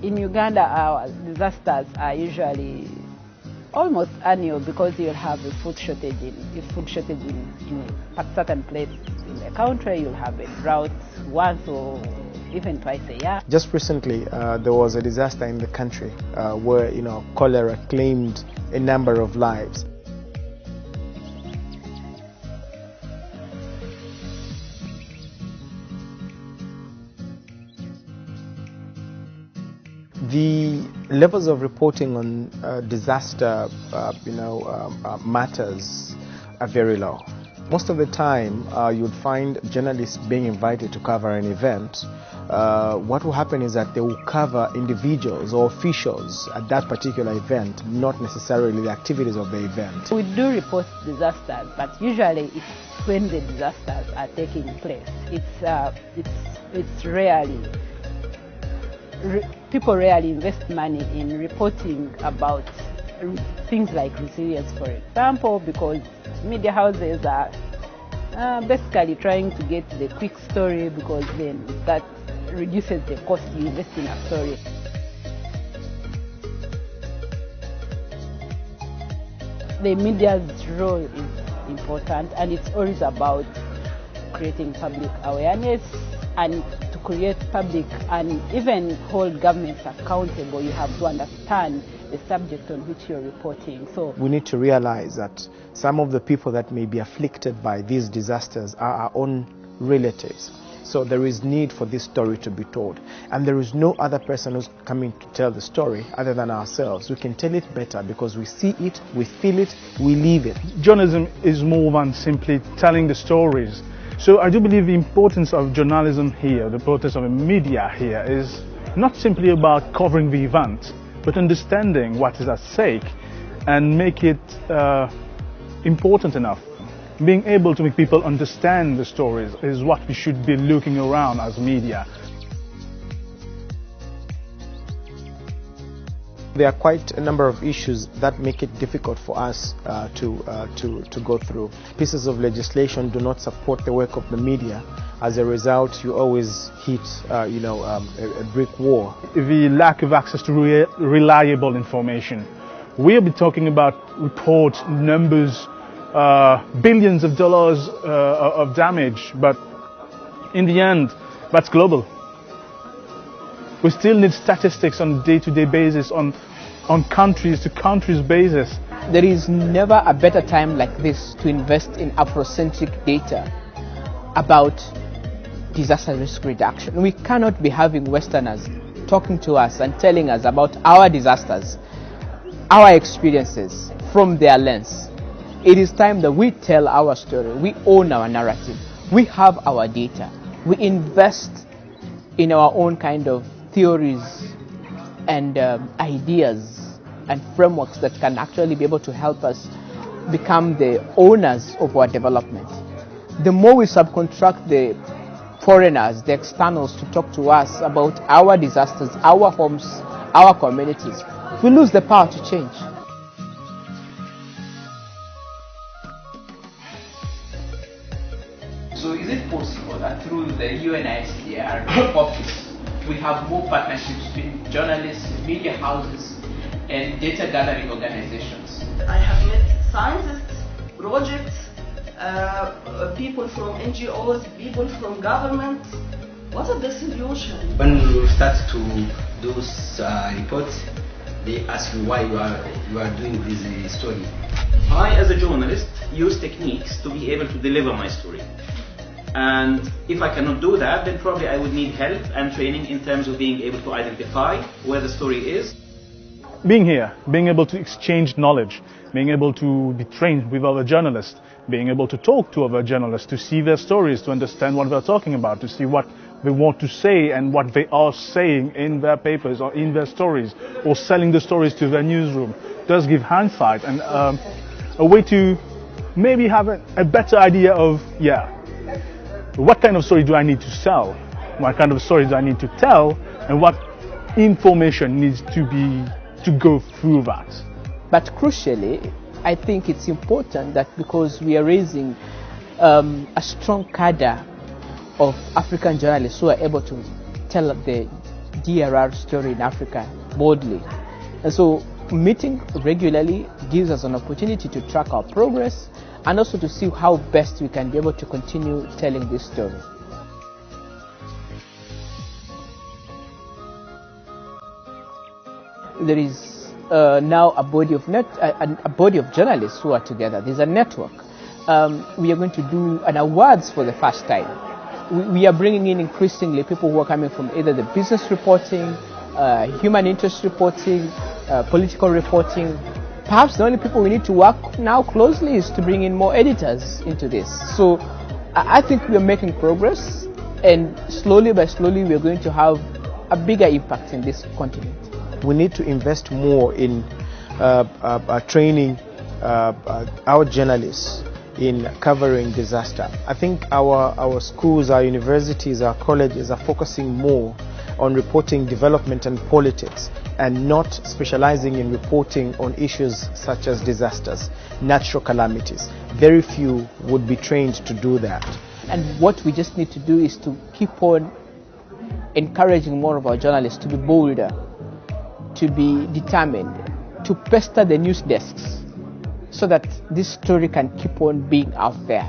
In Uganda, our disasters are usually almost annual because you'll have a food shortage in a certain place in the country. You'll have a drought once or even twice a year. Just recently, there was a disaster in the country where cholera claimed a number of lives. The levels of reporting on disaster, matters are very low. Most of the time, you'd find journalists being invited to cover an event. What will happen is that they will cover individuals or officials at that particular event, not necessarily the activities of the event. We do report disasters, but usually it's when the disasters are taking place. It's rarely. People rarely invest money in reporting about things like resilience, for example, because media houses are basically trying to get the quick story, because then that reduces the cost you invest in a story. The media's role is important, and it's always about creating public awareness and to create public and even hold governments accountable. You have to understand the subject on which you're reporting. So we need to realize that some of the people that may be afflicted by these disasters are our own relatives. So there is need for this story to be told, and there is no other person who's coming to tell the story other than ourselves. We can tell it better because we see it, we feel it, we live it. Journalism is more than simply telling the stories. So I do believe the importance of journalism here, the importance of the media here, is not simply about covering the event, but understanding what is at stake and make it important enough. Being able to make people understand the stories is what we should be looking around as media. There are quite a number of issues that make it difficult for us to go through. Pieces of legislation do not support the work of the media. As a result, you always hit a brick wall. The lack of access to reliable information. We'll be talking about reports, numbers, billions of dollars of damage, but in the end, that's global. We still need statistics on a day-to-day basis, on countries-to-countries basis. There is never a better time like this to invest in Afrocentric data about disaster risk reduction. We cannot be having Westerners talking to us and telling us about our disasters, our experiences from their lens. It is time that we tell our story. We own our narrative. We have our data. We invest in our own kind of theories and ideas and frameworks that can actually be able to help us become the owners of our development. The more we subcontract the foreigners, the externals, to talk to us about our disasters, our homes, our communities, we lose the power to change. So is it possible that through the UNISDR office, we have more partnerships between journalists, media houses, and data gathering organizations? I have met scientists, projects, people from NGOs, people from government. What is the solution? When we start to do reports, they ask you why you are doing this story. I, as a journalist, use techniques to be able to deliver my story. And if I cannot do that, then probably I would need help and training in terms of being able to identify where the story is. Being here, being able to exchange knowledge, being able to be trained with other journalists, being able to talk to other journalists, to see their stories, to understand what they're talking about, to see what they want to say and what they are saying in their papers or in their stories, or selling the stories to their newsroom, does give hindsight and a way to maybe have a better idea of, what kind of story do I need to sell? What kind of story do I need to tell? And what information needs to go through that? But crucially, I think it's important that because we are raising a strong cadre of African journalists who are able to tell the DRR story in Africa boldly. And so meeting regularly gives us an opportunity to track our progress and also to see how best we can be able to continue telling this story. There is now a body of journalists who are together. There's a network. We are going to do an awards for the first time. We are bringing in increasingly people who are coming from either the business reporting, human interest reporting, political reporting. Perhaps the only people we need to work now closely is to bring in more editors into this. So I think we are making progress, and slowly by slowly we are going to have a bigger impact in this continent. We need to invest more in training our journalists in covering disaster. I think our schools, our universities, our colleges are focusing more on reporting development and politics and not specializing in reporting on issues such as disasters, natural calamities. Very few would be trained to do that. And what we just need to do is to keep on encouraging more of our journalists to be bolder, to be determined, to pester the news desks so that this story can keep on being out there.